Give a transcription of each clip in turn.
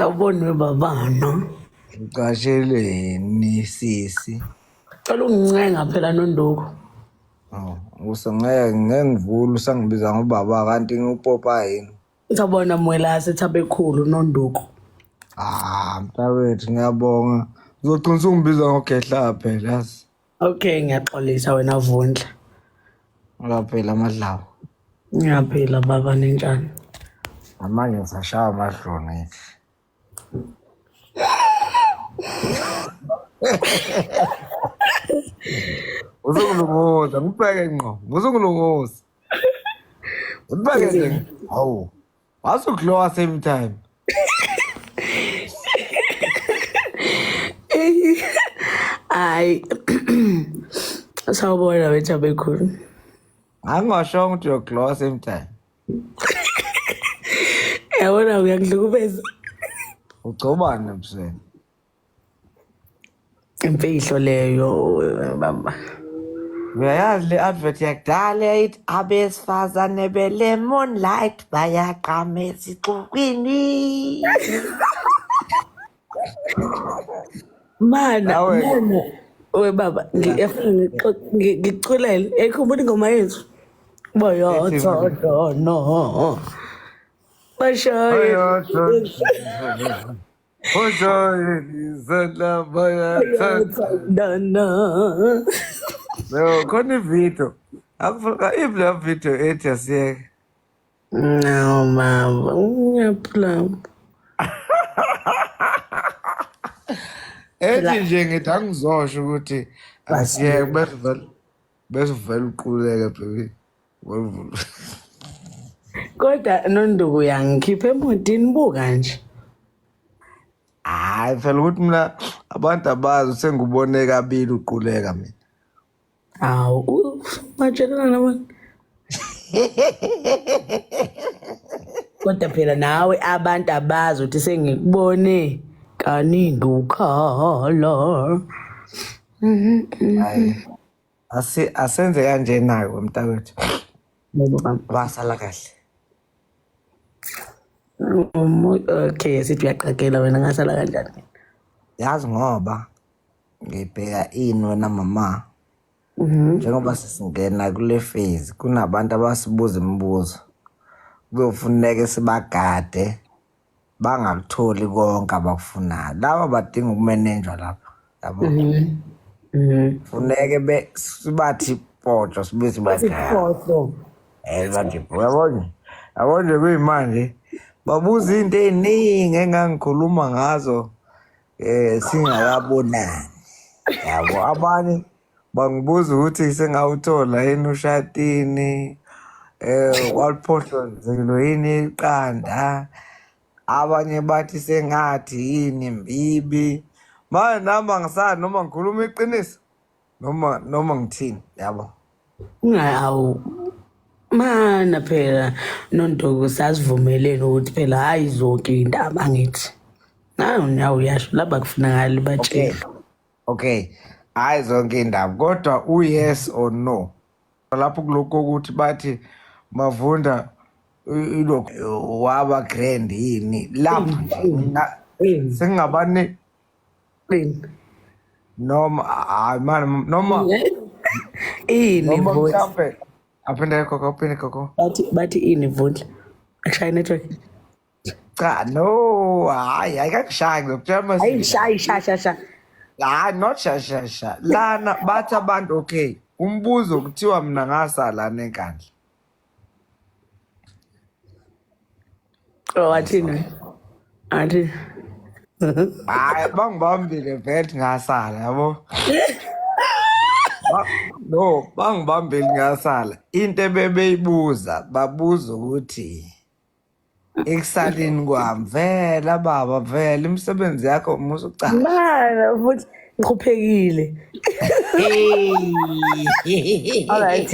Sawubona babana. Ngicasheleni sisi. Cela ungincenga phela Nonduko. Usengeke ngengivula usangibiza ngobaba kanti ngupopa yini. Sawubona Mwelase Thabekhulu Nonduko. Mfowethu ngiyabonga. Uzoqinisa ungibiza ngogehla phela yazi. Okay, ngiyaxolisa wena Vundla. Ngaphela amadlawu. Ngiyaphila baba nenjani? Manje ngisashaya amadlone. Uzongilunguza ngibheke ngqo. Uzongilunguza. Ubheke nje. Hawu. Wasuklowa same time. Ay. Sawubona wethu Thabekhulu. Angasho ukuthi uyoglowa same time. Yabona uyangihlukumeza. Ugcobane msweni. Imfihlo leyo baba. Uyayazi le advert yakudala ithi abesifazane be-lemon light bayaqama esixukwini. Mana we baba ngiyafuna ngiculele ekhumbula ingoma yethu. Bayathatha no. Bashaye. Bashaye izela bayathatha no. no khona ivideo akufika ibla video ethi asiyeke No mama uyaphula. ethi nje ngithi angizosho ukuthi asiyeke bese vele uquleke baby wevula. Kodwa Nonduko uyangikhipha emotini buka nje. Hayi phela ukuthi mina abantu abazi sengubone kabili uquleka mina. Awu matshelana nabantu. Kodwa phela nawe abantu abazi ukuthi sengikubone kaningi ukhala. Hayi asenze kanjena ke mntakwethu. Basala kahle. Okay sithi uyaqaqela wena ngasala kanjani? Yazi ngoba ngibheka ini wena mama. Njengoba sisingena kule phase kunabantu abasibuza imibuzo. Kuyofuneka sibagade bangakutholi konke abakufunayo. Laba badinga ukumanage lapha. Yabo. Funeke sibathi poto sibize bagade. Bathi yabona. Yabona kuyimanje babuza into eziningi engangikhuluma ngazo singakabonani. Yabo abanye bangibuza ukuthi sengawuthola yini ushatini waliphohlo nzilo yini iqanda abanye bathi sengathi yini imbibi manje nami ngisana noma ngikhuluma iqiniso noma ngithini yabo. Ngawu mana phela Nonduko sasivumelene ukuthi phela hayi zonke indaba ngithi. Nawu uyasho laba kufunakala batshela. Okay. Hayi zonke indaba kodwa yes or no. Lapho kuloko ukuthi bathi Mavunda waba grand yini lapho singabane noma man noma ini vote mhlawumbe aphinde koko bathi ini vote akushaya network. Cha no hayi ayikakushayi ngokujama Hayi sha. hayi not sha lana bathi abantu okay umbuzo kuthiwa mina ngasala nenkandla. Athini hayi bangibambile vele ngasala yabo. No bangibambile ngasala into bebeyibuza babuza ukuthi ekusaleni kwami vele baba vele imisebenzi yakho musu ucala mana futhi ngikuphekile. Alright.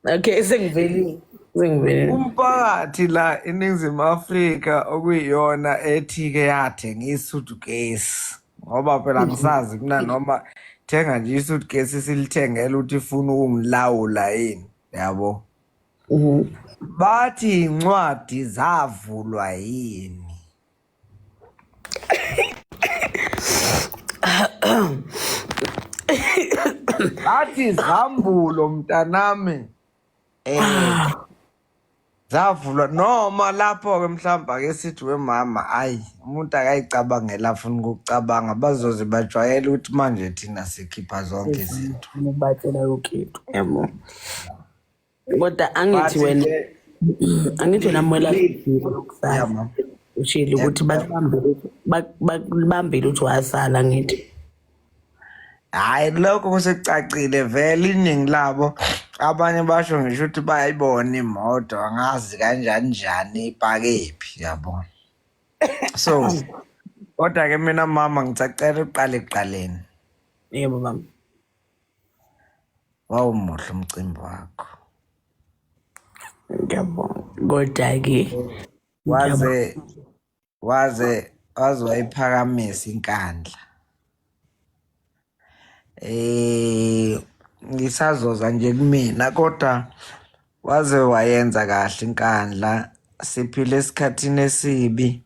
Okay sengiveli. Umphakathi la eNingizimu Afrika okuyiyona ethi-ke yathenga isuitcase ngoba phela ngisazi mina noma thenga nje isuitcase silithengela ukuthi ifuna ukungilawula yini yabo. Bathi incwadi zavulwa yini Athi zambulo mntanami zavulwa noma lapho-ke mhlawumbe ake sithi wemama ayi umuntu akayicabangela afuna ukucabanga bazoze bajwayele ukuthi manje thina sikhipha zonke izinto Batshela yonke into yabo. Kodwa angithi bathi wena nje angithi wena Mwela ya mama ushilo ukuthi bakubambile ukuthi wasala ngithi. hhayi lokho kusekucacile vele iningi labo abanye basho ngisho ukuthi bayayibona imoto angazi kanjani njani ipakephi yabona so kodwa-ke mina mama ngisacela uqala ekuqaleni Yebo baba. wawumuhle umcimbi wakho Ngiyabonga. Kodwa-ke waze wayiphakamisa inkandla ngisazoza nje kumina kodwa waze wayenza kahle inkandla siphile esikhathini esibi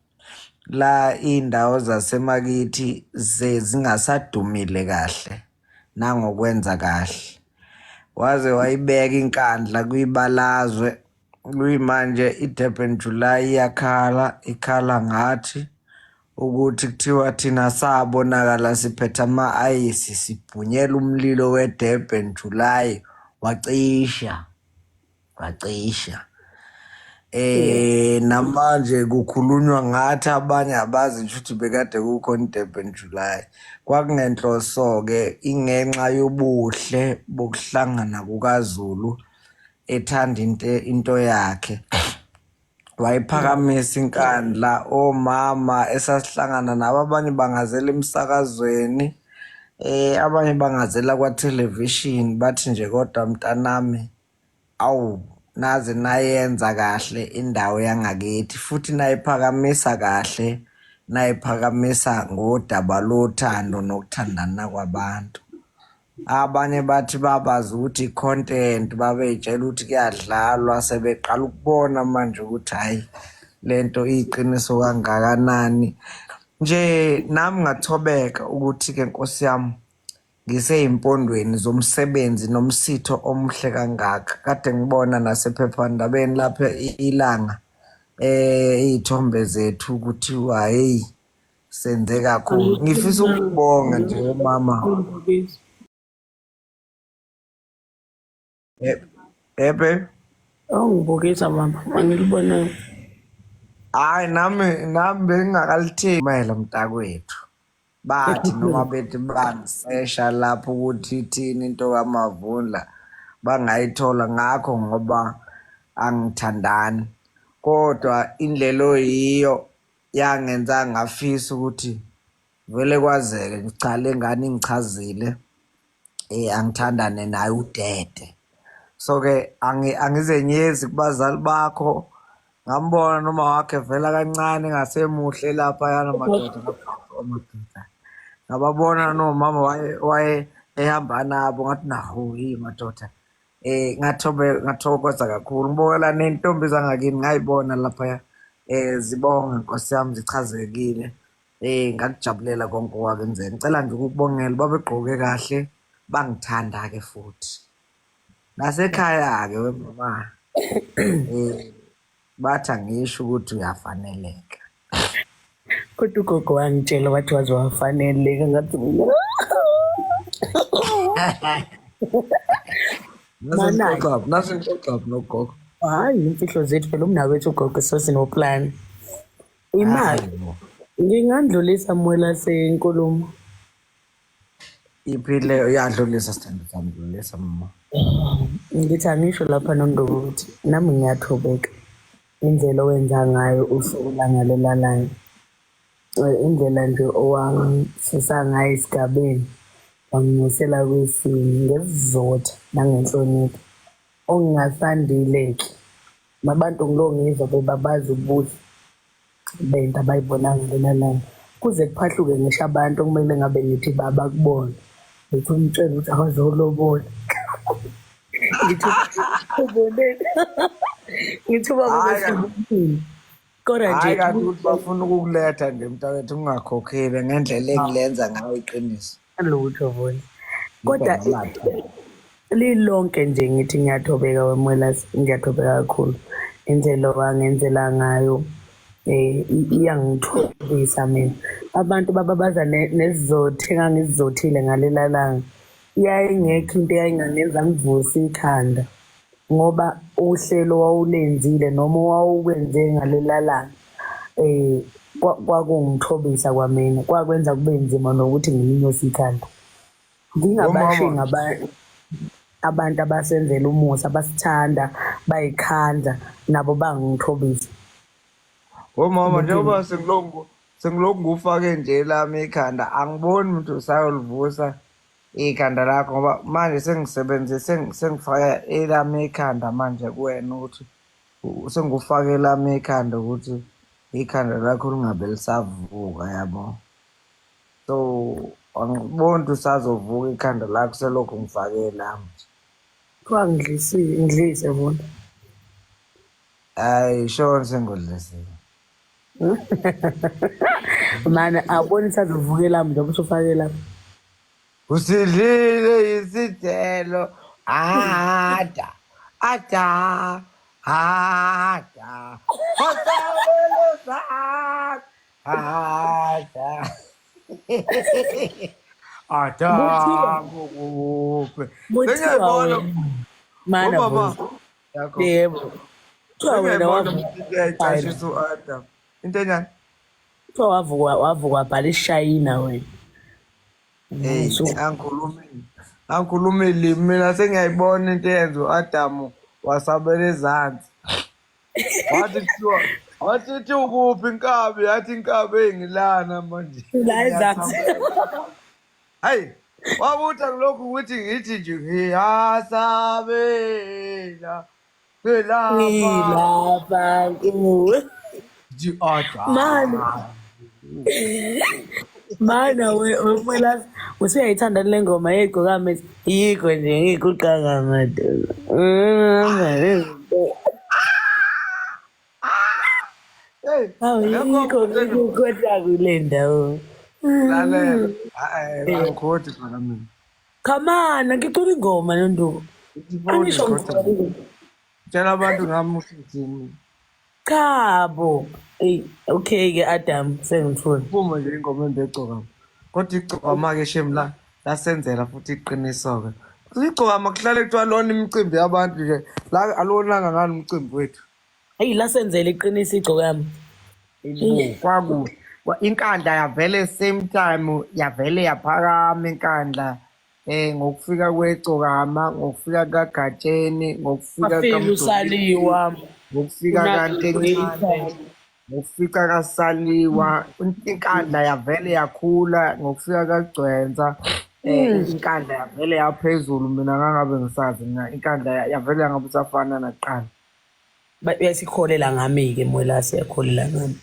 la indawo zasemakithi zingasadumile kahle nangokwenza kahle waze wayibeka inkandla kwibalazwe kuyimanje iDurban July ikhala ngathi ukuthi kuthiwa thina sabonakala siphethe ama-ayisi sibhunyela umlilo weDurban July wacisha namanje kukhulunywa ngathi abanye abazi nje ukuthi bekade kukhona iDurban July kwakungenhloso-ke ingenxa yobuhle bokuhlangana kukaZulu ethanda into yakhe wayiphakamisa inkandla omama esasihlangana nabo abanye bangazela emsakazweni abanye bangazela kwa-television bathi nje kodwa mntanami awu naze nayenza kahle indawo yangakithi futhi nayiphakamisa kahle nayiphakamisa ngodaba lothando nokuthandana kwabantu abanye bathi babazi ukuthi i-content babeyitshela ukuthi kuyadlalwa sebeqala ukubona manje ukuthi hhayi lento iyiqiniso kangakanani nje nami ngathobeka ukuthi-ke nkosi yami ngisey'mpondweni zomsebenzi nomsitho omuhle kangaka kade ngibona nasephephandabeni lapha ilanga iy'thombe zethu kuthiwa heyi senze kakhulu ngifisa ukubonga nje mama ebe Ngibukisa mama angilibona. hhayi nami bengingakalithemela mntakwethu bathi noma bethi bangisesha lapho ukuthi ithini into kaMavundla bangayithola ngakho ngoba angithandani kodwa indlela oyiyo yangenza ngafisa ukuthi vele kwazeke cha le ngane ingichazile angithandane naye udede so-ke angizenyezi kubazali bakho ngambona noma wakhe vela kancane ngasemuhle laphayana madoda ngababona nomama waye ehamba nabo ngathi naho madoda ngathokoza kakhulu ngibonela nentombi zangakini ngayibona laphaya zibonga nkosi yami zichazekile ngakujabulela konke okwakenzeka ngicela nje ukubongela babegqoke kahle bangithanda-ke futhi nasekhaya-ke wemama bathi angisho ukuthi uyafaneleka Kodwa ugogo wangitshela wathi waze wafaneleka ngathi nasengixoxa nogogo hayi imfihlo zethu phela umnawethu ugogo sosinoplani. Imali ngingandlulisa Mwela senkulumo. iphile uyadlulisa sithando sami dlulisa mama Ngithi angisho lapha noNdlovu ukuthi nami ngiyathobeka indlela owenza ngayo usuku langalelalayo. Indlela nje owangisusa ngayo esigabeni wanginyusela kwesini ngesizotha nangenhlonipho ongingasandileke nabantu ngilongizwa bebabazi ubuhle bento abayibona ngalelalayo kuze kuphahluke ngisho abantu okumele ngabe ngithi baba kubona ngithi umtshela ukuthi awazolobola ngithi ubonele ngithi baba besibukile kodwa hhayi nje kanti ukuthi bafuna ukukuletha nje mntakwethu ungakhokhile ngendlela engilenza ngayo iqiniso lutho bona. ngiphe Kodwa ngamaphi. lilonke nje ngithi ngiyathobeka Wemwelasi, ngiyathobeka kakhulu indlela wangenzela ngayo. Iyangithobisa mina. Abantu baba baza nesizothe engangizizothile ngalela langa. Yayingekho into eyayingangenza ngivuse ikhanda ngoba uhlelo wawulenzile noma wawukwenze ngalela langa. Kwakungithobisa kwamina, kwakwenza kube nzima nokuthi ngilinyose ikhanda. Ngingabashingi abantu abasenzela umusa, abasithanda, bayikhanda, nabo bangithobisa. Mama njengoba sengilokhu ngufake nje lami ikhanda, angiboni umuntu usayolivusa ikhanda lakho ngoba manje sengifake elami ikhanda manje kuwena ukuthi sengikufake elami ikhanda ukuthi ikhanda lakho lingabe lisavuka, yabo. So angiboni ukuthi usazovuka ikhanda lakho selokhu ngifake lami. Kuthiwa ngidlise bona. Hayi sure sengudlisile. Mana awuboni isazovukela njengoba usufakela. Usidlile isithelo ada osabelo sakho ada kukuphi sengiyayibona Mana mama yakho. Yebo. Kuthiwa wena uyayicashisa u-Adam into enjani? Kuthiwa wavuka wabhala iShayina wena. Angikhulumeli mina sengiyayibona into eyenza u-Adamu wasabela ezansi. Wathi ukuphi inkabi, yathi inkabi engilana manje. La ezansi. Hayi, wabuthi angilokhu ukuthi ngithi nje ngiyasabela ngilapha kuwe. Mana Wemwelasi usuyayithanda le ngoma yegqokama ethi yikho nje ngikuqaka madolo. Yikho ngikukhotha kule ndawo. Lalela, angikhodi khona mina. Khamana ngicula ingoma Nonduku. Angisho Tshela abantu ngami uhlithini. Khabo. Okay-ke Adam sengifuna. Uma nje ingoma engegcokama. Kodwa igcokama-ke shem lasenzela futhi iqiniso-ke. Igcokama kuhlale kuthiwa lona imicimbi yabantu nje. La alonanga ngani umcimbi wethu. Hayi lasenzela iqiniso igcokama. Kwakuhle. Inkandla yavele same time yavele yaphakama inkandla ngokufika kwegcokama, ngokufika kaGatsheni, ngokufika kaMsaliwa, ngokufika kaNtencane, ngokufika kaSaliwa, inkandla yavele yakhula, ngokufika kaGcwensa, inkandla yavele yaphezulu. Mina ngangabe ngisazi mina inkandla yavele yangabe usafana nakuqala. Uyasikholela ngami-ke Mwelasi, yakholela ngami.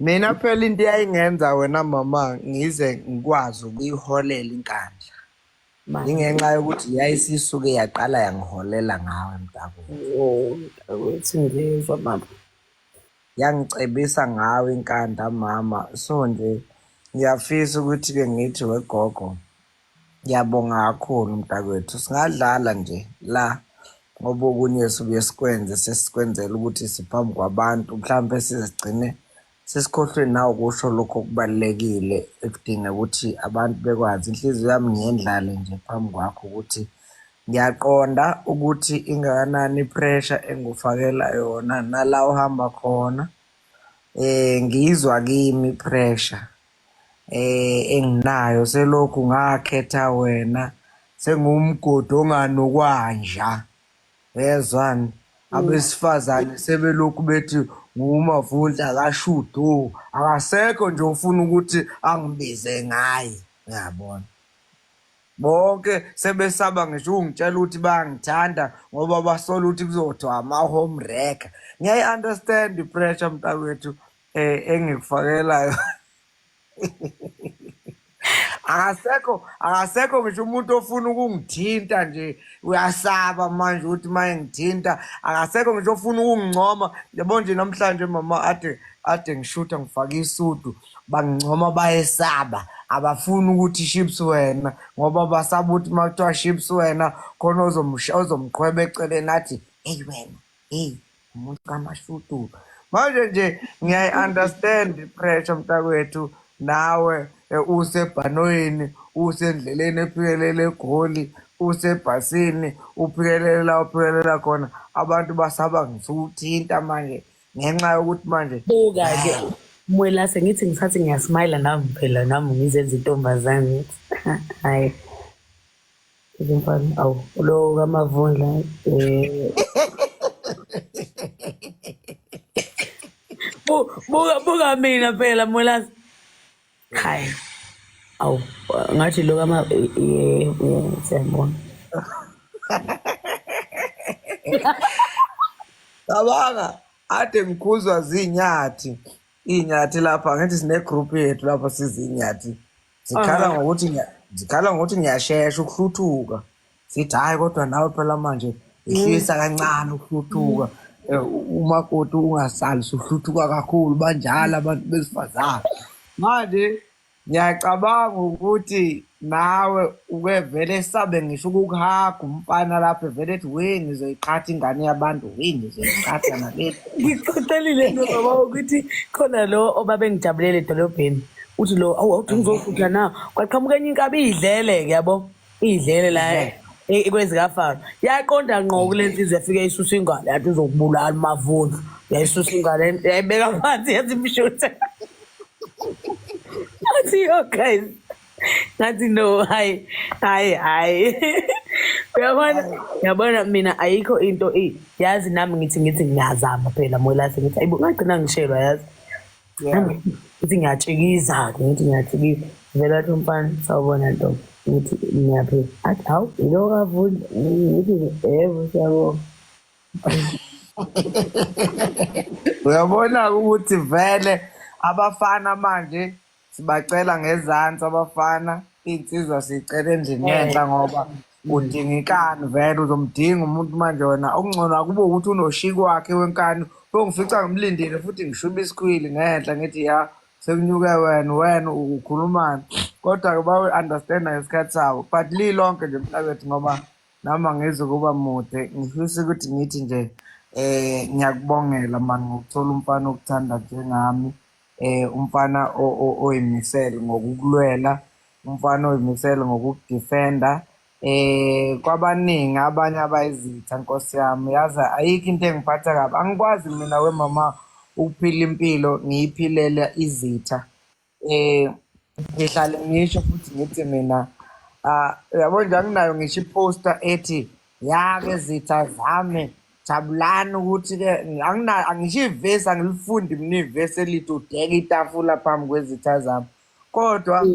Mina phela into eyayingenza wena mama ngize ngikwazi ukuyiholela inkandla ingenxa yokuthi yayisisuke yaqala yangiholela ngawe mntakwethu. Ngizwa mama. Yangicebisa ngawe inkandla mama. So nje ngiyafisa ukuthi-ke ngithi wegogo ngiyabonga kakhulu mntakwethu. Singadlala nje la ngoba okunye suke sikwenze sesikwenzela ukuthi siphambi kwabantu mhlawumbe sizigcine sesikhohlwe nawe kusho lokho okubalulekile ekudinga ukuthi abantu bekwazi. Inhliziyo yami ngiyendlale nje phambi kwakho ukuthi ngiyaqonda ukuthi ingakanani ipressure engufakela yona nala uhamba khona. Ngizwa kimi ipressure enginayo selokhu ngakhetha wena sengumgodi onganokwanja. Yezwani abesifazane sebelokhu bethi ngumavundla kaShudo, akasekho nje ufuna ukuthi angibize ngaye, ngiyabona. Bonke sebesaba ngisho ungitshela ukuthi bayangithanda ngoba basola ukuthi kuzothiwa ama-home wrecker. Ngiyayi-understand i-pressure mntakwethu engikufakelayo. Akasekho ngisho umuntu ofuna ukungithinta nje, uyasaba manje ukuthi maye ngithinta. Akasekho ngisho ofuna ukungincoma. Yabo nje namhlanje mama ade ngishutha ngifake isudu, bangincoma bayesaba abafuni ukuthi chips wena ngoba basaba ukuthi makuthiwa chips wena khona ozomqhweba eceleni athi hey wena hey umuntu kaMashudu. Manje nje ngiyayi-understand i-pressure mntakwethu nawe usebhanoyini usendleleni ephikelele eGoli usebhasini uphikelela la uphikelela khona abantu basaba ngisukuthinta manje ngenxa yokuthi manje buka-ke Mwelase ngithi ngithathe ngiyasmayila nami phela nami ngizenza intombazane ngithi hhayi izimfana awu lo kaMavundla buka mina phela Mwelase hayi awu ngathi lo siyabona cabanga ade ngikhuzwa iy'nyathi lapha ngithi sine-group yethu lapho sizinyathi zikhala ngokuthi ngiyashesha ukuhluthuka sithi hhayi kodwa nawe phela manje ihlisa kancane ukuhluthuka umakoti ungasali suhluthuka kakhulu banjalo abantu besifazane manje ngiyacabanga ukuthi nawe uke vele sabe ngisho ukukuhaga umfana lapho vele ethi we ngizoyiqhatha ingane yabantu we ngizoyiqhatha naleli ngikucelile nobaba ukuthi khona lo obabengijabulele edolobheni uthi lo awuthi ngizofutha na kwaqhamuka enye inkabi idlele-ke yabo idlele la kwezikafaro yaqonda ngqo kule nsizwa yafika yisusa ingane yathi uzokubulala uMavundla yayisusa ingane yayibeka phansi yathi imshutha athi yo guys ngathi no hayi uyabona mina ayikho into yazi nami ngithi ngiyazama phela Mwelase ngithi ayibo ngagcina ngishelwa yazi ngithi ngiyatshikiza vele athi umfana sawubona ntombi ngithi ngiyaphila athi hawu ilo kaVundla ngithi yebo siyabonga uyabona ukuthi vele abafana manje sibacela ngezansi abafana iy'nsizwa siyicela endlini yenhla ngoba udingikani vele uzomdinga umuntu manje wena okungcono akube ukuthi unoshiki wakhe wenkani ongifica ngimlindile futhi ngishuba isikhwili ngenhla ngithi ya sekunyuke wena ukhulumani kodwa-ke bawe-understanda ngesikhathi sabo but lilonke nje mntakwethu ngoba nami angizi kuba mude ngifisa ukuthi ngithi nje ngiyakubongela mani ngokuthola umfana okuthanda njengami umfana oyimisele ngokukulwela umfana oyimisele ngokukudifenda kwabaningi abanye abayizitha nkosi yami yazi ayikho into engiphatha kabi angikwazi mina wemama ukuphila impilo ngiyiphilele izitha ngihlale ngisho futhi ngithi mina yabo nje anginayo ngisho iposter ethi yake zitha zami jabulani ukuthi-ke angisho ivesi angilifundi mina ivesi elithi udeka itafula phambi kwezitha zami kodwa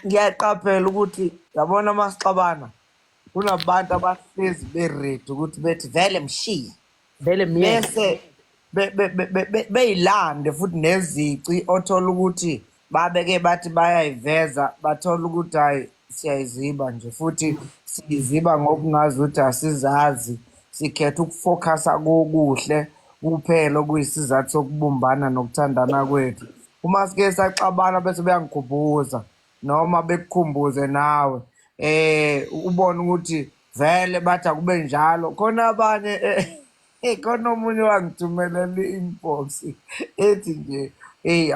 ngiyaqaphela ukuthi yabona masixabana kunabantu abahlezi beredi ukuthi bethi vele mshiye vele bese beyilande futhi nezici othola ukuthi babeke bathi bayayiveza bathola ukuthi hayi siyayiziba nje futhi siyiziba ngokungazi ukuthi asizazi sikhetha ukufokhasa kokuhle kuphela okuyisizathu sokubumbana nokuthandana kwethu uma sike saxabana bese beyangikhumbuza noma bekukhumbuze nawe ubone ukuthi vele bathi akube njalo khona abanye khona omunye wangithumelela i-inbox ethi nje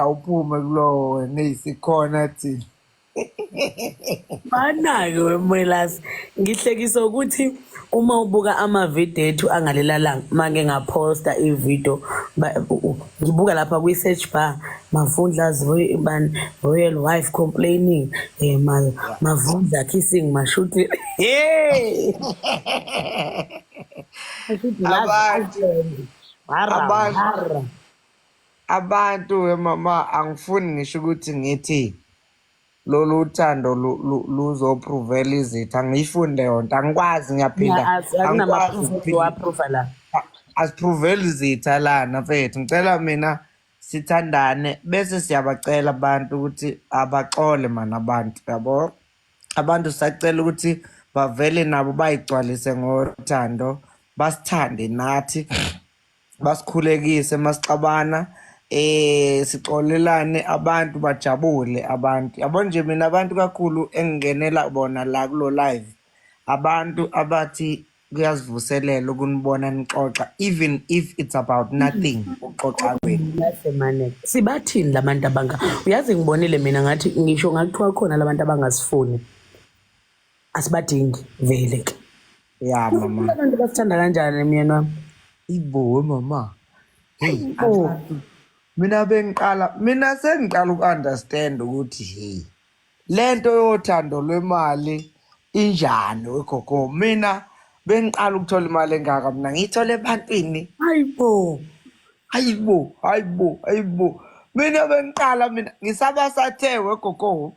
awuphume kulowo wena sikhona thina Bana-ke weMwelase ngihlekisa ukuthi uma ubuka amavidiyo ethu angalela langa make ngaphosta ividiyo ngibuka lapha kwi-search bar Mavundla's royal wife complaining Mavundla kissing Mashudu abantu mama angifuni ngisho ukuthi ngithi lolu uthando luzopruvela izitha angiyifunde yonke angikwazi ngiyaphinda asipruveli izitha lana mfethu ngicela mina sithandane bese siyabacela abantu ukuthi abaxole mana abantu yabo abantu sacela ukuthi bavele nabo bayigcwalise ngothando basithande nathi basikhulekise masixabana sixolelane abantu bajabule abantu. Yabo nje mina abantu kakhulu engingenela bona la kulo live. Abantu abathi kuyazivuselela ukunibona nixoxa even if it's about nothing uxoxa kwenu. Lasemane sibathini labantu uyazi ngibonile mina ngathi ngisho ngakuthiwa khona labantu abangasifuni asibadingi vele ke. Ya mama. Abantu basithanda kanjani myeni wami? Ibo mama. Hey, mina sengiqala uku-understand ukuthi hey lento yothando lwemali injani wegogo. Mina bengiqala ukuthola imali engaka mina ngiyithole ebantwini. Hayibo. Mina bengiqala ngisabasathe wegogo.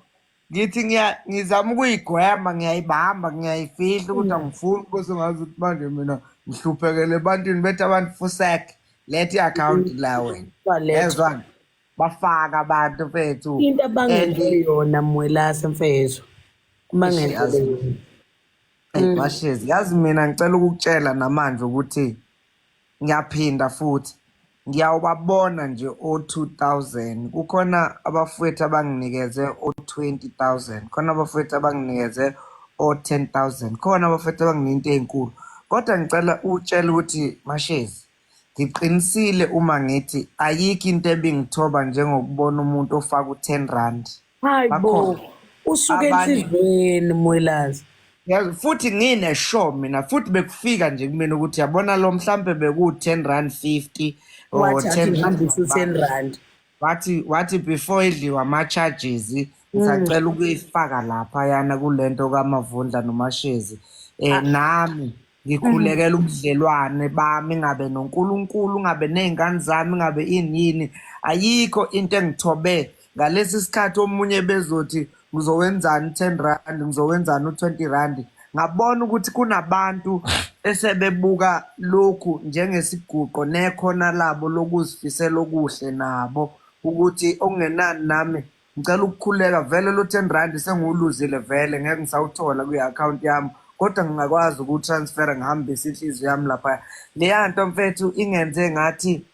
Ngithi ngizama ukuyigwema ngiyayibamba ngiyayifihla ukuthi angifuni bese ngazi ukuthi manje mina ngihluphekele ebantwini bethi abantu fusek lethi account la wena. Yezwana bafaka abantu mfethu Into abangenze yona Mwelase mfethu. Bangenze Mashezi yazi mina ngicela ukukutshela namanje ukuthi ngiyaphinda futhi ngiyawubabona nje o2000 kukhona abafowethu abanginikeze o20000 khona abafowethu abanginikeze o10000 khona abafowethu abanginika ezinkulu kodwa ngicela utshela ukuthi Mashezi ngiqinisile uma ngithi ayikho into ebingithoba njengokubona umuntu ofaka u10 rand. Hayibo usuke enhlizweni Mwelase. Yazi futhi ngine show mina futhi bekufika nje kumina ukuthi yabona lo mhlambe beku10 rand 50 or 10 rand. Wathi before idliwa ama charges ngisacela ukuyifaka lapha yana kulento kaMavundla noMashezi nami ngikhulekela ubudlelwane bami ngabe noNkulunkulu ngabe nezingane zami ngabe inini ayikho into engithobe ngalesi sikhathi omunye bezothi ngizowenzani 10 rand ngizowenzani u20 rand ngabona ukuthi kunabantu esebebuka lokhu njengesiguqo nekhona labo lokuzifisela okuhle nabo ukuthi okungenani nami ngicela ukukhuleka vele lo 10 rand senguluzile vele ngeke ngisawuthola kwi-account yami kodwa ngingakwazi ukutransfera ngihambisa inhliziyo yami lapha leya nto mfethu ingenze ngathi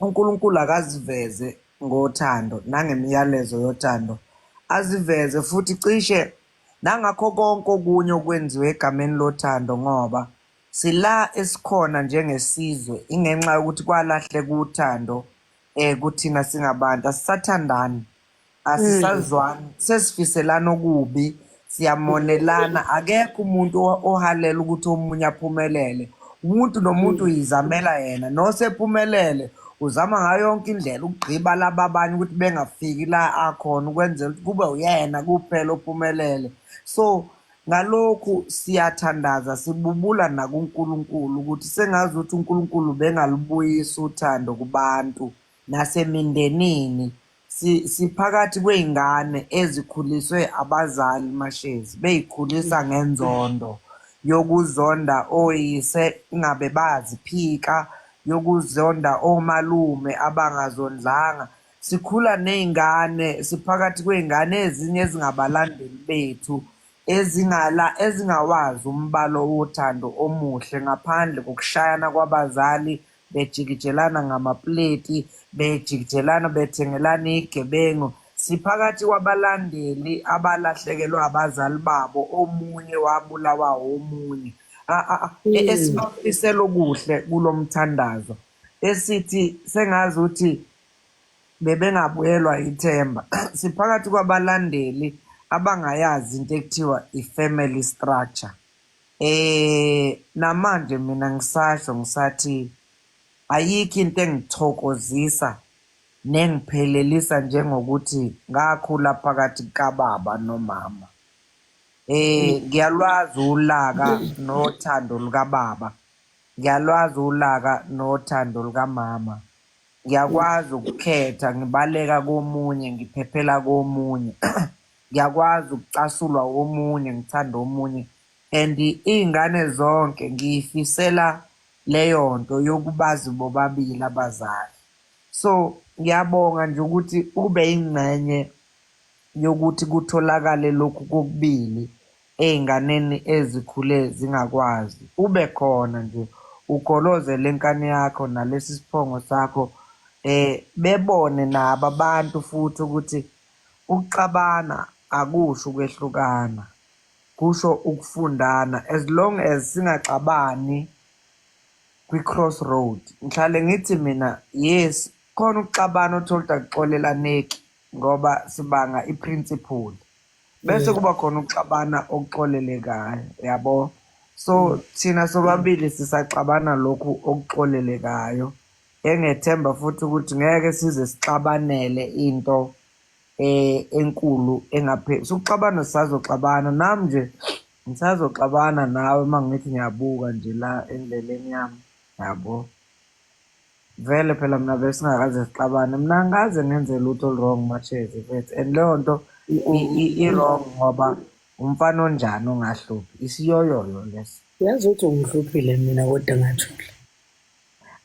uNkulunkulu akaziveze ngothando nangemiyalezo yothando aziveze futhi cishe nangakho konke okunye okwenziwe egameni lothando ngoba sila esikhona njengesizwe ingenxa yokuthi kwalahleka uthando kuthina singabantu asisathandani asisazwani sesifiselana okubi siyamonelana akekho umuntu ohalela ukuthi omunye aphumelele umuntu nomuntu uyizamela yena nosephumelele uzama ngayo yonke indlela ukugqiba laba abanye ukuthi bengafiki la akhona ukwenzela ukuthi kube uyena kuphela ophumelele so ngalokhu siyathandaza sibubula nakuNkulunkulu ukuthi sengazi ukuthi uNkulunkulu bengalibuyisa uthando kubantu nasemindenini siphakathi kweingane ezikhuliswe abazali Mashezi beyikhulisa ngenzondo yokuzonda oyise ingabe baziphika yokuzonda omalume abangazondlanga sikhula nezingane siphakathi kweingane ezinye ezingabalandeli bethu ezingawazi umbalo wothando omuhle ngaphandle kokushayana kwabazali bejikijelana ngamapleti bejikijelana bethengelana igebengu siphakathi kwabalandeli abalahlekelwa abazali babo omunye wabulawa omunye esibafisela okuhle kulomthandazo esithi sengazi ukuthi bebengabuyelwa ithemba siphakathi kwabalandeli abangayazi into ekuthiwa i-family structure namanje mina ngisasho ngisathi ayikho into engithokozisa nengiphelelisa njengokuthi ngakhula phakathi kababa nomama ngiyalwazi ulaka nothando lukababa ngiyalwazi ulaka nothando lukamama ngiyakwazi ukukhetha ngibaleka komunye ngiphephela komunye ngiyakwazi ukucasulwa omunye ngithanda omunye and izingane zonke ngiyifisela leyo nto yokubazi bobabili abazali so ngiyabonga nje ukuthi ube ingcenye yokuthi kutholakale lokhu kokubili einganeni ezikhule zingakwazi ube khona nje ugoloze lenkani yakho nalesi siphongo sakho bebone nabo abantu futhi ukuthi ukuxabana akusho ukwehlukana, kusho ukufundana. As long as singaxabani kwi-crossroad, ngihlale ngithi mina yes, khona ukuxabana othola ukuthi akuxolelaneki ngoba sibanga i-principle, bese kuba khona ukuxabana okuxolelekayo, yabo. So thina sobabili sisaxabana lokhu okuxolelekayo, engethemba futhi ukuthi ngeke size sixabanele into enkulu sukuxabana sisazoxabana nami nje ngisazoxabana nawe uma ngithi ngiyabuka nje la endleleni yami, yabo. Vele phela mina besingakaze sixabane, mina angikaze ngenze lutho olu-wrong Mashezi mfethu, and leyo nto i-wrong ngoba umfana onjani ongahluphi, isiyoyoyo leso. Yazi ukuthi ungihluphile mina kodwa ngathula.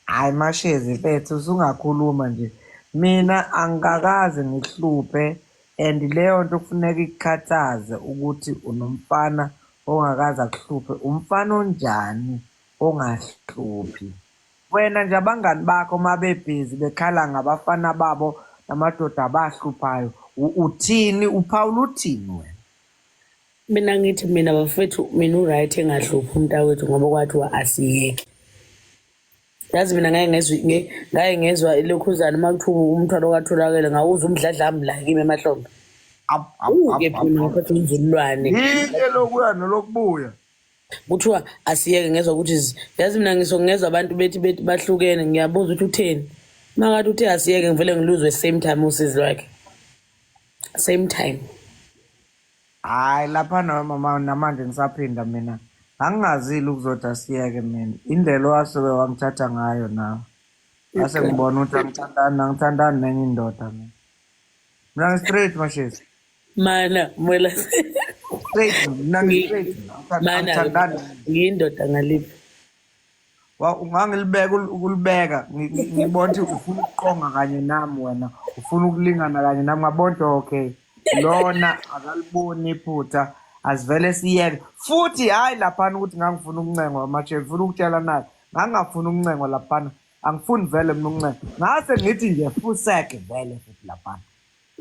Hayi Mashezi mfethu, usungakhuluma nje, mina angikakaze ngikuhluphe, and leyo nto kufuneka ikukhathaze ukuthi unomfana ongakaze akuhluphe. Umfana onjani ongahluphi? Wena nje abangani bakho uma bebhizi bekhala ngabafana babo namadoda abahluphayo, uthini? uPaul uthini wena? Mina ngithi mina bafethu, mina uright engahluphi umntakwethu ngoba kwathiwa asiyeke. Yazi mina ngaye ngezwa ilokhuzana uma kuthiwa umthwalo katholakele ngawuza umdladlami la kimi emahlombe. Uke phina ngaphathi inzululwane. Yini lokuya nolokubuya? Kuthiwa asiyeke, ngezwa ukuthi yazi mina ngizongezwa abantu bethi bahlukene, ngiyabuza ukuthi utheni. Makathi uthe asiyeke ngivele ngiluzwe same time usizi lwakhe. Same time. Hayi lapha mama namanje ngisaphinda mina angingazile ukuzothi asiyeke mina. Indlela owasuke wangithatha ngayo nawe. Base ngibona ukuthi angithandani nenye indoda mina. Mina ngi-straight Mashezi. Mana mwela Straight, mina ngi-straight. mana ngiyindoda ngaliphi. Ungangilibeka ukulibeka ngibona ukuthi ufuna ukuqonga kanye nami, wena ufuna ukulingana kanye nami, ngabona ukuthi okay lona akaliboni iphutha, asivele siyeke futhi. Hayi laphana ukuthi ngangifuna ukuncengwa Mashezi, ngifuna ukutshela naye ngangafuna ukuncengwa laphana, angifuni vele mina ukuncengwa, ngase ngithi nje fuseke vele futhi laphana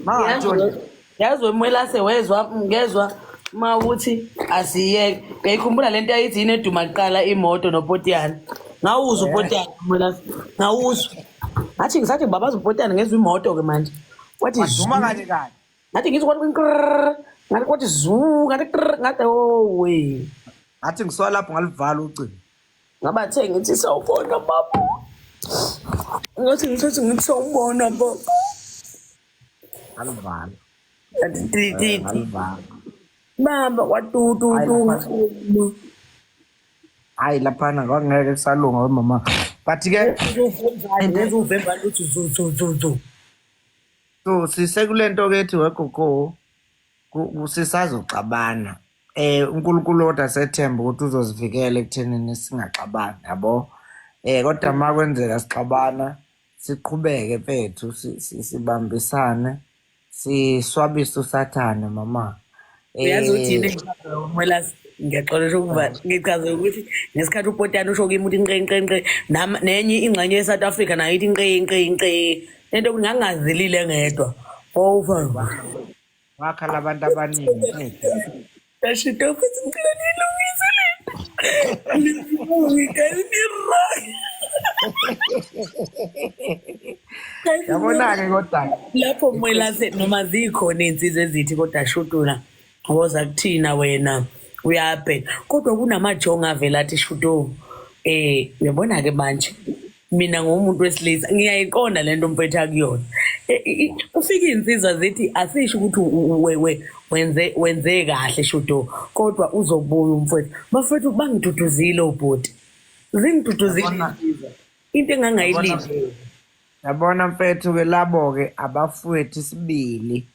mangatsho. Yazi wemwela sewezwa ngezwa uma ukuthi asiyeke, ngiyikhumbula lento ayithi yini eduma kuqala imoto noPotiyana. Ngawuzwa uPotiyana mwela, ngawuzwa ngathi ngisathi babaza uPotiyana ngezwe imoto ke manje wathi waduma kanye kanye, ngathi ngizwa ngathi kwathi zu ngathi oh we ngathi ngiswa lapho ngalivala ucingo, ngabathe ngithi sawubona baba, ngathi ngithi sawubona baba, ngalivala ngalivala baba watutu. Hayi laphana kwangeke kusalunga wemama, but ke ngezuvemba luthi zu. so sisekulento ke ethi wegogo sisazoxabana. uNkulunkulu kodwa sethemba ukuthi uzosivikela ekuthenini singaxabani, yabo. Kodwa uma kwenzeka sixabana siqhubeke mfethu, sibambisane, siswabise usathane mama. Uyazi ukuthi yini mwelasi, ngiyaxolesha ukuba ngichaze ukuthi ngesikhathi uPotiyana usho kimi ukuthi nqe nenye ingxenye yeSouth Africa nayo ithi nqe lento ngangazilile ngedwa wakhala abantu abaningi mfethu. Ashito futhi ngilungile Yabona-ke kodwa lapho mwelase noma zikhona iy'nsizwa ezithi kodwa shutula woza kuthina wena uyabheka, kodwa kunamajongo avela athi shuto. Uyabona-ke manje mina ngomuntu wesilisa ngiyayiqonda lento mfethu akuyona. Ufika iy'nsizwa zithi asisho ukuthi wenze kahle shuto, kodwa uzobuya umfethu. Bafethu bangiduduzile obhuti, zingiduduzile into engangayilindele. Yabona mfethu-ke labo-ke abafowethu sibili,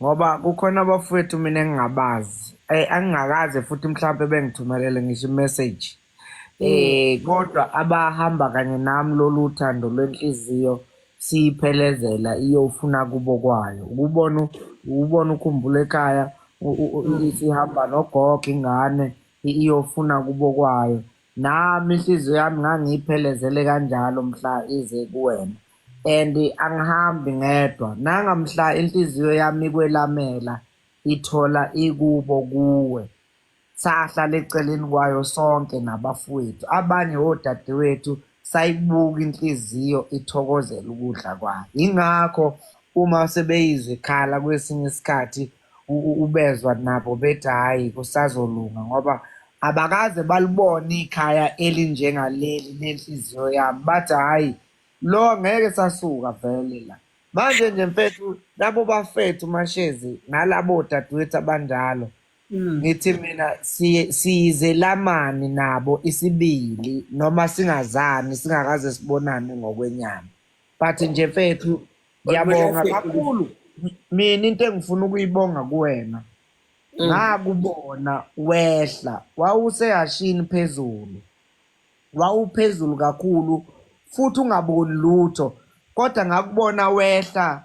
ngoba kukhona abafowethu mina engingabazi, angingakaze futhi mhlawumbe bengithumelele ngisho imeseji. Kodwa abahamba kanye nami lolu thando lwenhliziyo siyiphelezela iyofuna kubo kwayo, ukubona ukhumbula ekhaya, sihamba nogogo ingane iyofuna kubo kwayo. Nami inhliziyo yami ngangiyiphelezele kanjalo mhla ize kuwena. and angihambi ngedwa nangamhla inhliziyo yami kwelamela ithola ikubo kuwe sahlala eceleni kwayo sonke nabafowethu abanye odadewethu sayibuka inhliziyo ithokozela ukudla kwayo ingakho uma sebeyizwe ikhala kwesinye isikhathi ubezwa nabo bethi hayi kusazolunga ngoba abakaze balibone ikhaya elinjengaleli nenhliziyo yami bathi hayi lo ngeke sasuka vele la manje nje mfethu labo bafethu mashezi nalabo dadewethu abanjalo ngithi mina siyizelamani nabo isibili noma singazani singakaze sibonane ngokwenyama but nje mfethu ngiyabonga kakhulu mina into engifuna ukuyibonga kuwena ngakubona wehla wawusehashini phezulu wawuphezulu kakhulu futhi ungaboni lutho kodwa ngakubona wehla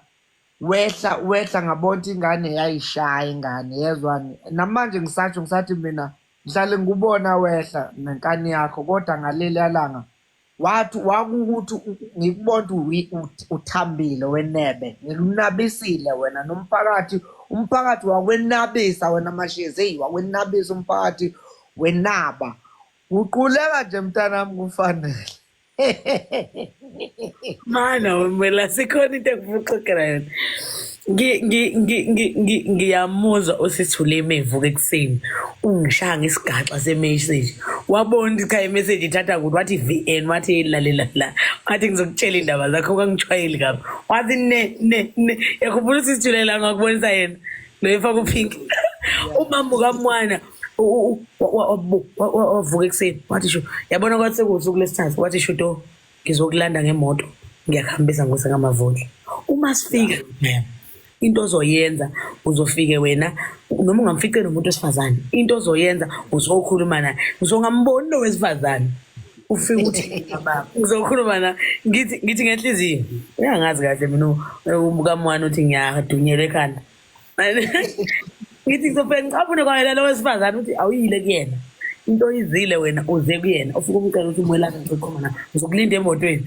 ngabona ingane yayishaya ingane yezwani namanje ngisathi mina ngihlale ngubona wehla nenkani yakho kodwa ngaleli yalanga wathi wakuthi ngikubona uthambile wenebe ngikunabisile wena umphakathi wakwenabisa wena mashezi hey wakwenabisa umphakathi wenaba uquleka nje mntanami kufanele Mana wena sikhona into engikuxoxela yona. Ngiyamuzwa usithule emevuka ekuseni ungishaya ngesigaxa semessage wabona ikhaya imessage ithatha kuthi wathi VN wathi lalela la wathi ngizokutshela indaba zakho kangijwayeli kabi wathi ne yakubona usithule la ngakubonisa yena lo efaka upink umama kamwana wavuka ekuseni wathi sho yabona kwathi sekusuku lesithathu wathi shuto ngizokulanda ngemoto ngiyakuhambisa ngosengamavundla uma sifika into ozoyenza uzofike wena noma ungamfice nomuntu wesifazane into ozoyenza uzokhuluma naye uzongamboni lo wesifazane ufike uthi uzokhuluma na ngithi ngenhliziyo uyangazi kahle mina umkamwana uthi ngiyadunyela ekhanda ngithi ngizofika ngicabune kwayela lo wesifazane uthi awuyile kuyena into izile wena uze kuyena ufike umcela uthi umwelana ngikhona ngizokulinda emotweni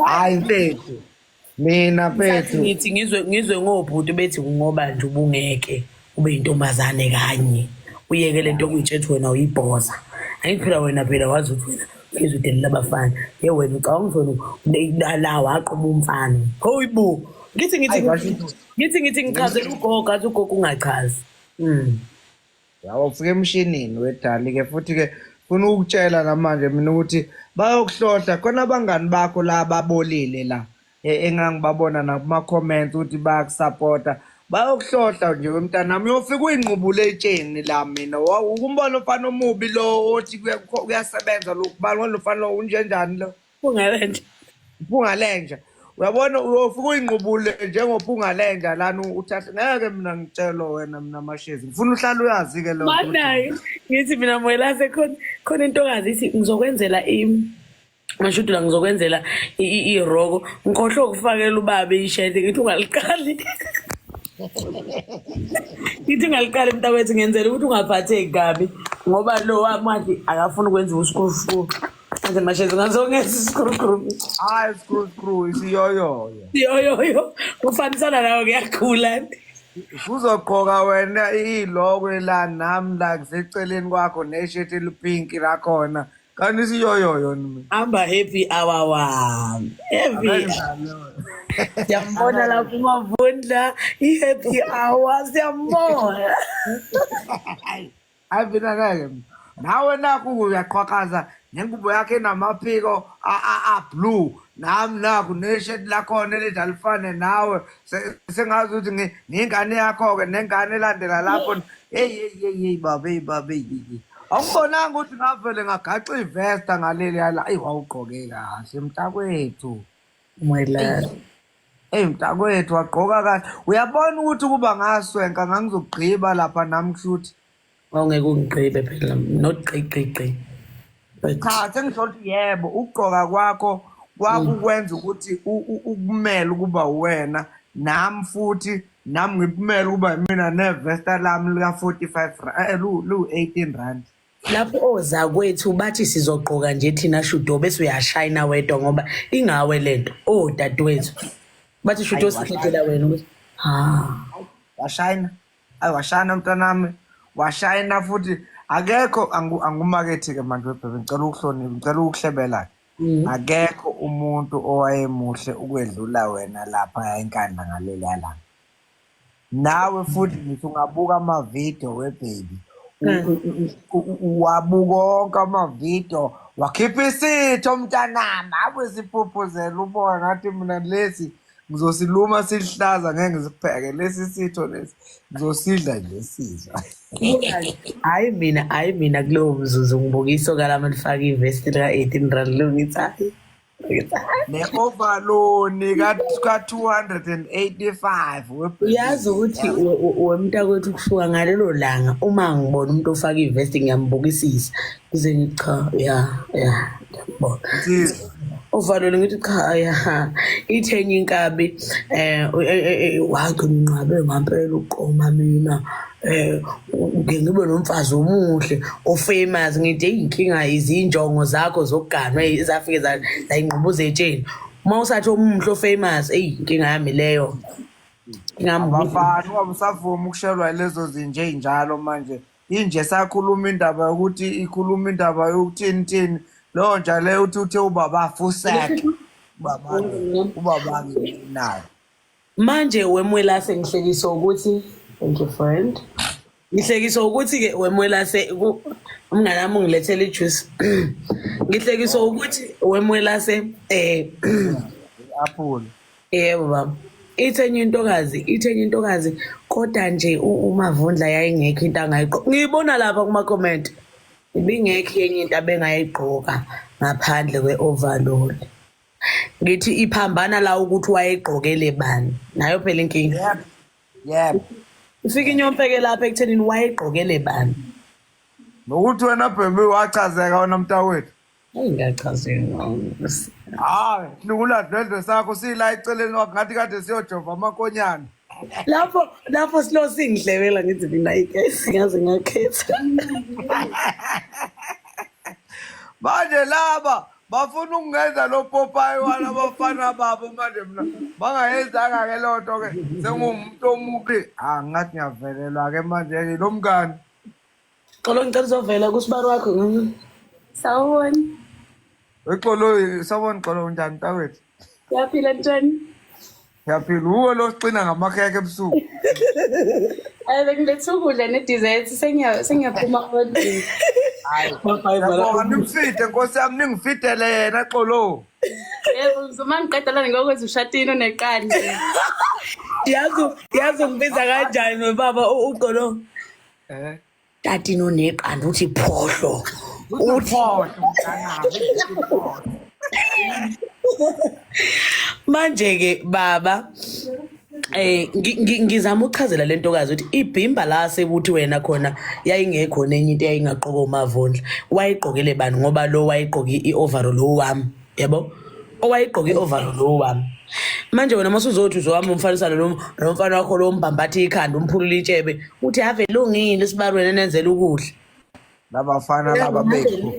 hayi mfethu mina mfethu ngithi ngizwe ngobhuti bethi ngoba nje ubungeke ube intombazane kanye uyeke lento okuyitshethu wena uyibhoza angiphila wena phela wazi ukuthi wena izudeli labafana ye wena ucabanga ukuthi la waqoba umfana hoyibo ngithi ngichazela ugogo athi ugogo ungachazi yawo ufike emshinini wedali-ke futhi-ke funa ukutshela namanje mina ukuthi bayokuhlohla khona abangani bakho la babolile la engangibabona nakuma-comments ukuthi bayakusapota bayokuhlohla nje wemntanami uyofika uyinqubule etsheni la mina ukumbona ofana omubi lo othi kuyasebenza lokhu bani lo fana lo unjenjani lo Phungalenja uyabona uyofika uyinqubule njengophungalenja lana uthathe ngeke mina ngitshelo wena mina mashezi ngifuna uhlala uyazi-ke lo manayo ngithi mina mwelase khona intokazi ithi ngizokwenzela mashudu la ngizokwenzela iroko ngikhohlwe ukufakela ubabe ishede ngithi ungaliqali ngithi ngaliqali mntakwethu ngenzela ukuthi ungaphatheki kabi ngoba lo wamathi akafuna ukwenza uskuru manje mashezi ngazongenza iskuru hayi skuru isiyoyoyo kufanisana nawe kuyakhula kuzogqoka wena ilokwe la nami la kuseceleni kwakho nesheti elipinki lakhona kanti isiyoyoyo mina hamba happy hour wami happy siyambona lapho umavundla i-happy hour siyambona hayi mina ngeke nawe nakho uyaqhwaqhaza nengubo yakhe enamaphiko blue nami nakho nesheti lakhona elithi alifane nawe sengazi ukuthi ngingane yakho-ke nengane elandela lapho hey babe awubonanga ukuthi ngavele ngagaxa ivesta ngaleli yala eyi wawugqoke kahle mntakwethu mwelana mntakwethu wagqoka kahle uyabona ukuthi kuba ngaswenka ngangizogqiba lapha nami kushuthi awungeke ungigqibe phela not gqigqigqi cha sengisho ukuthi yebo ukugqoka kwakho kwakukwenza ukuthi ukumele ukuba wena nami futhi nami ngipumele ukuba mina nevesta lami lika 45 lu 18 rand lapho oza kwethu bathi sizogqoka nje thina shudo bese uyashayina wedwa ngoba ingawe lento dadewethu bathi shudo Hayi, sikhethela wena ukuthi washayina washayina mntanami washayina futhi akekho angumakethi-ke manje webhebe ngicela ukuhlonipha ngicela ukuhlebela akekho umuntu owayemuhle ukwedlula wena lapha enkandla ngaleliya langa nawe futhi ngithi ungabuka amavidiyo webhebi wabuka onke amavidiyo wakhipha isitho mntanami abe siphuphuzela ubona ngathi mina lesi ngizosiluma silihlaza ngeke ngisipheke lesi sitho lesi ngizosidla nje sizwa hayi mina kulowo mzuzu ngibukiso kalama lifaka ivesti lika-R18 lo ngithi hayi ne-overloan ka-285 uyazi ukuthi wemntakwethu kusuka ngalelo langa uma ngibona umuntu ofaka ivesti ngiyambukisisa kuze ngithi cha ngiyabona uvalelo ngithi cha ithenye inkabi wagcina unqabe ngampela uqoma mina ngibe nomfazi omuhle ofamous ngithi inkinga izinjongo zakho zokuganwa ezafike zayinqubuza etsheni uma usathi omuhle ofamous inkinga yami leyo abafana ungabe usavuma ukushelwa lezo zinje ey'njalo manje inje sakhuluma indaba yokuthi ikhuluma indaba yokuthini leyo nja leyo uthi uthe ubaba fuseke ubaba-ke nayo manje wemwelase ngihlekiswa ukuthi thank you friend ngihlekiswa ukuthi-ke wemwelase umngane wami ungilethela ijuice ngihlekiswa ukuthi wemwelase aphula yebo baba ithenye intokazi kodwa nje uMavundla yayingekho into angayigqoka ngiyibona lapha kuma-comment ibingekho yenye into abengayigqoka ngaphandle kwe-overload ngithi iphambana la ukuthi wayegqokele bani nayo phela inkinga yebo ifika inyompeke lapha ekuthenini wayegqokele bani nokuthi wena bhembe wachazeka wena mntakwethu ngiyachazeka hayi hlukula sakho sila eceleni ngathi kade siyojova amakonyana lapho silo singihlebela ngithi mina igesi ngaze ngakhetha manje laba bafuna ukungenza lo Popeye wala bafana babo manje mina bangayenzanga-ke loo nto-ke sengumuntu omubi ngathi ngiyavelelwa-ke manje-ke lo mngani xolo ngicela uzovela kusibari wakho Sawubona. Xolo sawubona Xolo unjani mntakwethu Uyaphila njani? Ngiyaphila uwe lo sicina ngamakhekhe ebusuku Bengilethe ukudla ne-dessert sengiyaphuma kodwa. Yabona nimfide nkosi yami ningifidele yena Xolo Yebo ngizoma ngiqeda la ngokwenza ushatini oneqanda. yazi ungibiza kanjani webaba uXolo tati noneqanda uthi phohlo manje-ke baba ngizama ukuchazela le ntokazi ukuthi ibhimba la sebuthi wena khona yayingekhona enye into yayingaqoka uMavundla wayigqokele bani ngoba lo wayigqoke i-overall wami yabo owayigqoke i-overall wami manje wena masuzothi uzowami umfanisana nomfana wakho lo mbambathi ikhanda umphulula itshebe uthi ave lungile sibari wena nenzela ukudla labafana laba bethu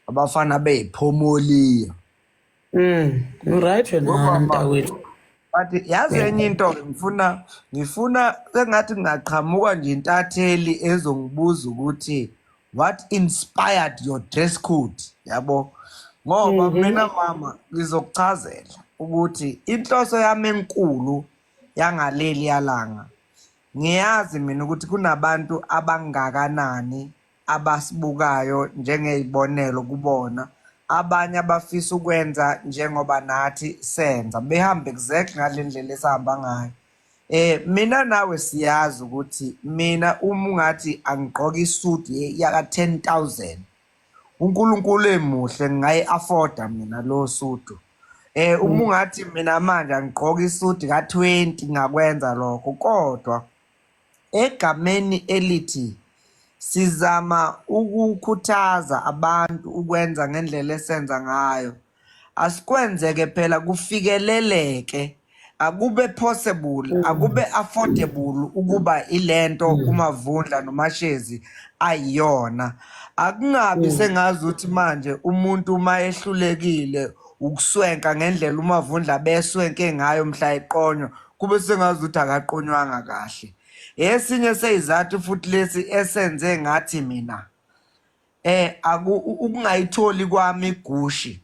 abafana bephomoliya right wena mntakwethu but yazi enye into-ke ngifuna sengathi ngingaqhamuka nje intatheli ezongibuza ukuthi what inspired your dress code yabo ngoba mina mama ngizokuchazela ukuthi inhloso yami enkulu yangaleli yalanga ngiyazi mina ukuthi kunabantu abangakanani abasibukayo njengezibonelo kubona abanye abafisa ukwenza njengoba nathi senza behambe exact ngalendlela esihamba ngayo mina nawe siyazi ukuthi mina uma ungathi angigqoka isuit yaka 10,000 uNkulunkulu emuhle ngayi-afforda mina lo suit uma ungathi mina manje angigqoka isuit ka 20 ngakwenza lokho kodwa egameni elithi sizama ukukhuthaza abantu ukwenza ngendlela esenza ngayo asikwenzeke phela kufikeleleke akube possible akube affordable ukuba ilento uMavundla noMashezi ayiyona akungabi sengazi ukuthi manje umuntu uma ehlulekile ukuswenka ngendlela uMavundla beswenke ngayo mhla eqonywa kube sengazi ukuthi akaqonywanga kahle esinye seyizathu futhi lesi esenze ngathi mina ukungayitholi kwami igushi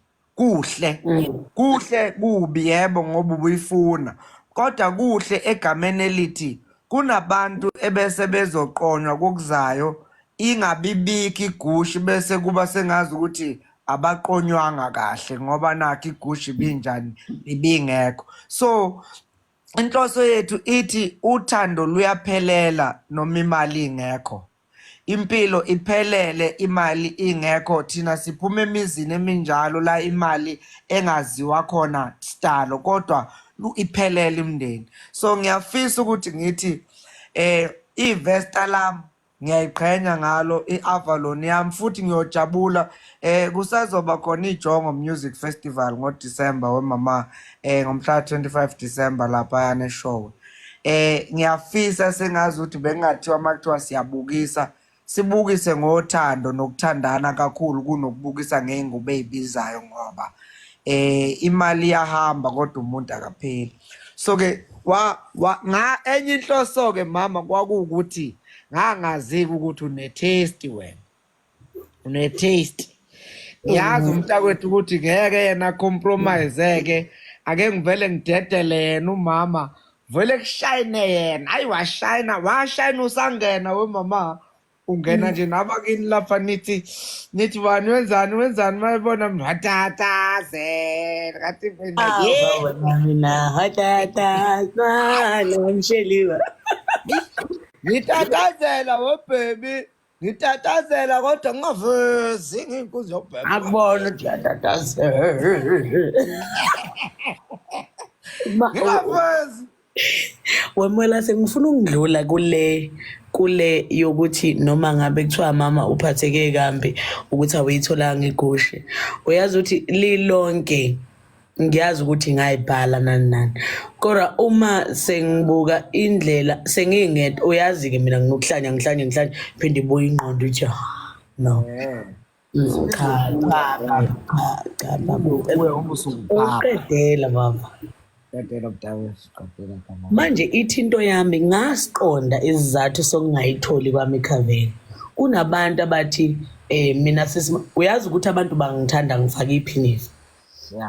kuhle kubi yebo ngoba ubuyifuna kodwa kuhle egameni elithi kunabantu ebese bezoqonywa kokuzayo ingabibiki igushi bese kuba sengazi ukuthi abaqonywanga kahle ngoba nakho igushi binjani ibingekho so inhloso yethu ithi uthando luyaphelela noma imali ingekho impilo iphelele imali ingekho thina siphuma emizini eminjalo la imali engaziwa khona stalo kodwa iphelele imndeni so ngiyafisa ukuthi ngithi ivesta lam ngiyayiqhenya ngalo iAvalon yami futhi ngiyojabula kusazoba khona iJongo Music Festival ngoDisemba wemama ngomhla 25 December lapha yana show ngiyafisa sengazi ukuthi bengathiwa makuthiwa siyabukisa sibukise ngothando nokuthandana kakhulu kunokubukisa ngeingubo ezibizayo ngoba imali yahamba kodwa umuntu akapheli so ke enye inhloso ke mama kwakuukuthi ngangazi ukuthi une-taste wena une-taste yazi umntakwethu ukuthi ngeke yena compromise ke ake ngivele ngidedele yena umama vele kushayine yena hayi washayina usangena wemama ungena nje nabakini lapha nithi bani wenzani mayibona mhatatazela kathi mina hatatazela ngisheliwe ngitatazela baby ngitatazela kodwa ngingavezi nginkuzi yobhebe akubona ukuthi uyatatazela ngingavezi wemela sengifuna ukudlula kule yokuthi noma ngabe kuthiwa mama uphatheke kambi ukuthi awuyitholanga igushe uyazi ukuthi lilonke ngiyazi ukuthi ngayibhala nani kodwa uma sengibuka indlela sengingedwa uyazi ke mina nginokuhlanya phinde ibuye ingqondo uthi no cha uqedela baba manje ithinto yami ngasiqonda izizathu sokungayitholi kwami ikhaveni kunabantu abathi mina uyazi ukuthi abantu bangithanda ngifaka iphinifa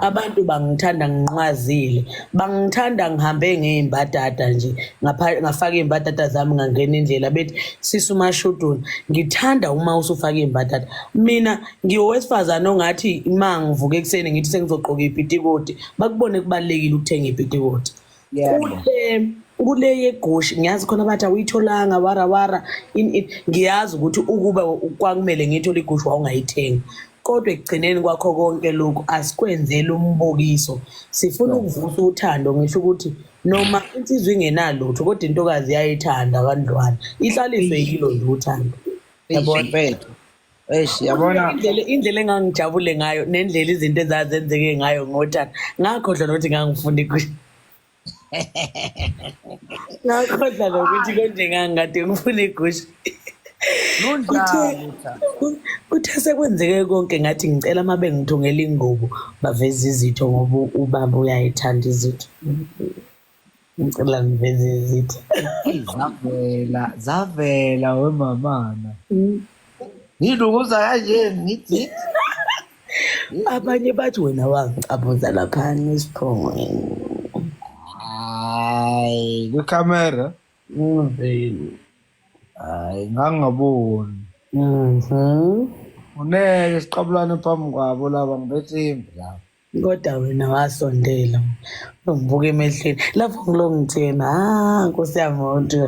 abantu bangithanda nginqwazile bangithanda ngihambe ngeimbadada nje ngafaka imbadada zami ngangena indlela bethi sisumashuduni ngithanda uma usufaka imbadada mina ngiyowesifazana ongathi mangivuka ekseni ngithi sengizogqoka ipitikoti bakubone kubalekile ukuthenga ipitikoti kule yegushi ngiyazi khona bathi awuyitholanga wara ngiyazi ukuthi ukuba kwakumele ngithole igushi wawungayithenga kodwa ekugcineni kwakho konke lokhu asikwenzele umbukiso sifuna ukuvusa uthando ngisho ukuthi noma insizwe ingenalutho kodwa intokazi yayithanda kandlwana ihlaliswe yilo nje uthando yabona yabona indlela engangijabule ngayo nendlela izinto ezazenzeke ngayo ngothando ngakhohlwa nokuthi ngangifunda igushi ngakhohlwa nokuthi konje ngangade ngifuna igushi uthe sekwenzeke konke ngathi ngicela uma bengithungela ingubo baveze izitho ngoba ubaba uyayithanda izitho ngicela ngiveze izitho zavela wemamana ngilukuza kanje ngithi abanye bathi wena wangicabuza lapha ngesiphongweni hayi kwicamera hayi ngangaboni uneke siqabulane phambi kwabo laba ngibethe impi lapha kodwa wena wasondela ungibuka emehlweni lapho ngilongithena nkosi yami wonke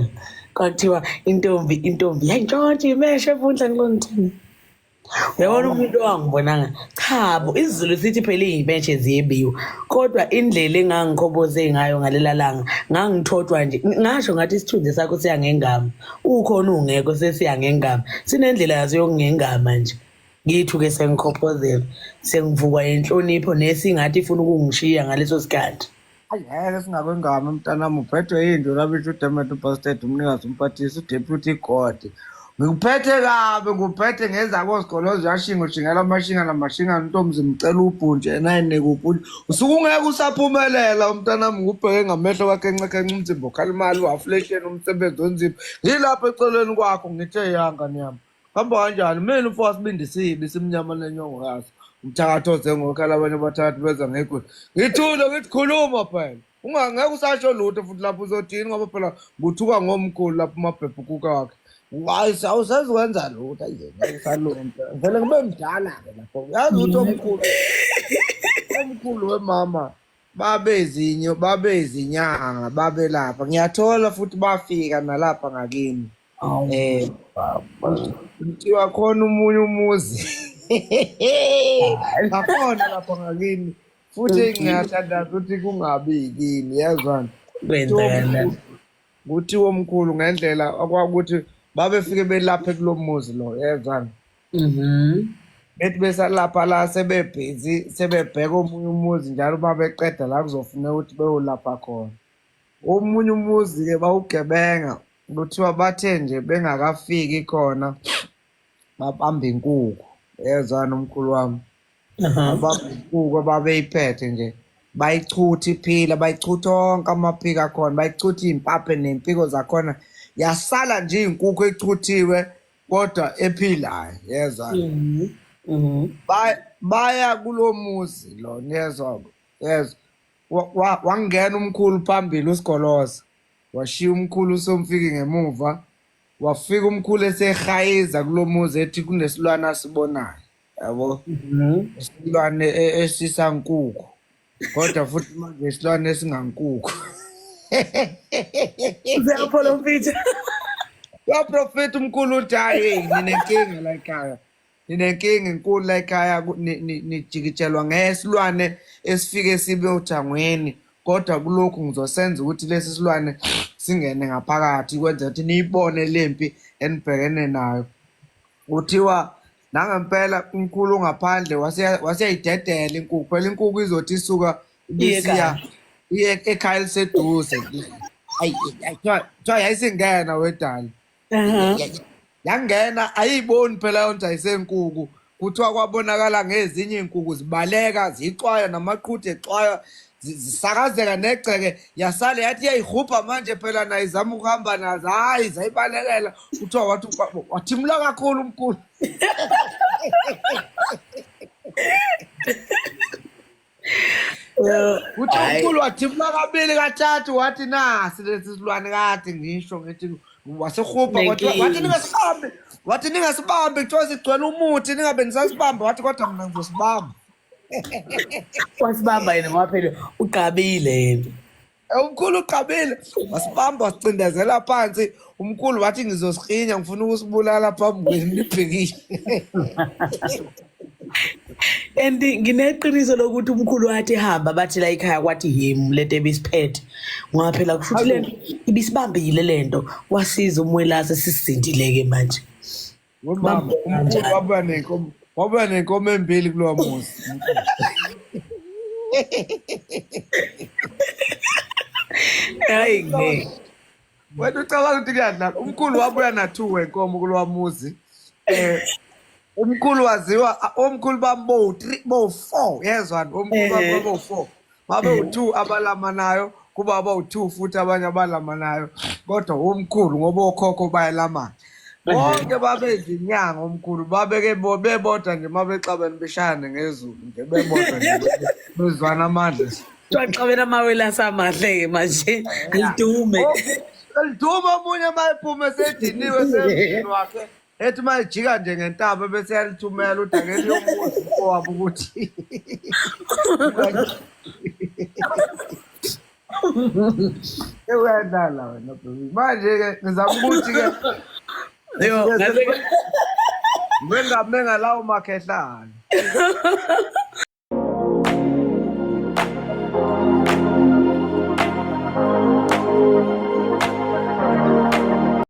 kwathiwa intombi yayintshontshe imeshe ebundla ngilongithena uyabona umuntu owangibonanga chabo izulu sithi phela iy'mpenshe ziyebiwa kodwa indlela engangikhomboze ngayo ngalela langa ngangithothwa nje ngasho ngathi isithunzi sakho siyangengama ukhona ungekho sesiyangengama sinendlela yazo yokungengama nje ngithu-ke sengikhophozela sengivukwa inhlonipho nesingathi ifuna ukungishiya ngaleso sikhathi Hayi ngeke singakwengama mntanami uphethwe yinto labisho uDemet uBastard umnikazi umphathisi uDeputy God. Ngikuphethe kabi nguphethe ngezako sikolo ziyashinga ushingela amashinga namashinga ntombi zimcela ubhunje enayine kubhunje. Usuke ungeke usaphumelela umntanami ngubheke ngamehlo wakhe encekenca umzimba ukhala imali waflesheni umsebenzi onzima. Ngilapha eceleni kwakho ngithe yanga niyami. Hamba kanjani? Mina umfowasi bindisibi simnyama nenyongo yaso. Umthakathoze ngokhala abanye abathathu beza ngekho. Ngithule ngithi khuluma phela. Ungangeke usasho lutho futhi lapho uzothini ngoba phela nguthuka ngomkhulu lapho mabhebhe kuka wakhe. Hayi sawusazi ukwenza lutho ayizeke usalunta. Vele ngibe mdala ke lapho. Yazi ukuthi omkhulu wemama babe izinyanga babe lapha. Ngiyathola futhi bafika nalapha ngakini. Kuthiwa khona umunye umuzi akhona lapha ngakini futhi ngiyathandaza ukuthi kungabi yikini yazwana kuthiwa omkhulu ngendlela okwakuthi babefike belaphe kulo muzi lo yazwana bethi besalapha la sebebhizi sebebheka omunye umuzi njalo babeqeda la kuzofuneka ukuthi beyolapha khona omunye umuzi-ke bawugebenga kuthiwa bathe nje bengakafiki khona babamba inkukhu yezwana umkhulu wami babamba inkukhu ababeyiphethe nje bayichutha iphila bayichutha onke amaphiko akhona bayichutha iy'mpaphe ney'mpiko zakhona yasala nje iy'nkukhu echuthiwe kodwa ephilayo yezwana baya kulo muzi lo yezwa wangena umkhulu phambili usigoloza washiya umkhulu usomfiki ngemuva wafika umkhulu esehayiza kulo muzi ethi kunesilwane asibonayo yabo isilwane esisankukhu kodwa futhi manje isilwane esingankukhu Ziyaphola mfitha. Waprofeti umkhulu uthi hayi ninenkinga la ekhaya ninenkinga enkulu la ekhaya nijikitshelwa ngesilwane esifike sibe uthangweni kodwa kulokhu ngizosenza ukuthi lesi silwane singene ngaphakathi kwenza ukuthi niyibone lempi enibhekene nayo kuthiwa nangempela umkhulu ngaphandle wasiyayidedela inkukhu phela inkukhu izothi isuka bisiya ekhaya eliseduze ayi kuthiwa yayisingena wedala yangena ayiboni phela yonke ayisenkukhu kuthiwa kwabonakala ngezinye inkukhu zibaleka zixwaya namaqhuthe exwaya zisakazeka negceke yasale yathi yayihupha manje phela nayo izama ukuhamba nazo hayi zayibalekela kuthiwa wathimula kakhulu umkhulu kuthi umkhulu wathimula kabili kathathu wathi nasi lesi silwane kade ngisho ngithi wasehupha wathi ningasibambi kuthiwa sigcwele umuthi ningabe nisasibamba wathi kodwa mina ngizosibamba Wasibamba yena ngoba phela uqabile yena. Umkhulu uqabile wasibamba wasicindezela phansi umkhulu wathi ngizosihinya ngifuna ukusibulala phambi kwenu nibhekile And ngineqiniso lokuthi umkhulu wathi hamba bathi la ekhaya kwathi yimi lento ebisiphethe ngoba phela kushuthi lento ibisibambile lento wasiza umwelase sisindile-ke manje umkhulu wabuya nenkomo embili kulowa muzi hayi ngeke wena ucabanga ukuthi kuyadlala umkhulu wabuya na-2 wenkomo kulowa muzi umkhulu waziwa omkhulu bo-4 yezwani omkhulu bo-4 babe-2 abalamanayo kuba bawu-2 futhi abanye abalamanayo kodwa omkhulu ngoba okhokho bayalamana bonke babezinyanga omkhulu babeke bebodwa nje mabexabene beshayane ngezulu nje bebodwa nje bezwana amandla Xabena amawele asamahle-ke manje lidume lidume omunye mayiphume sediniwe semzini wakhe ethi mayijika nje ngentaba bese yalithumela uthi angeke yomuzi owabo ukuthi ewendala wena manje-ke ngizama ukuthi-ke ngengame ngalawo makhehlane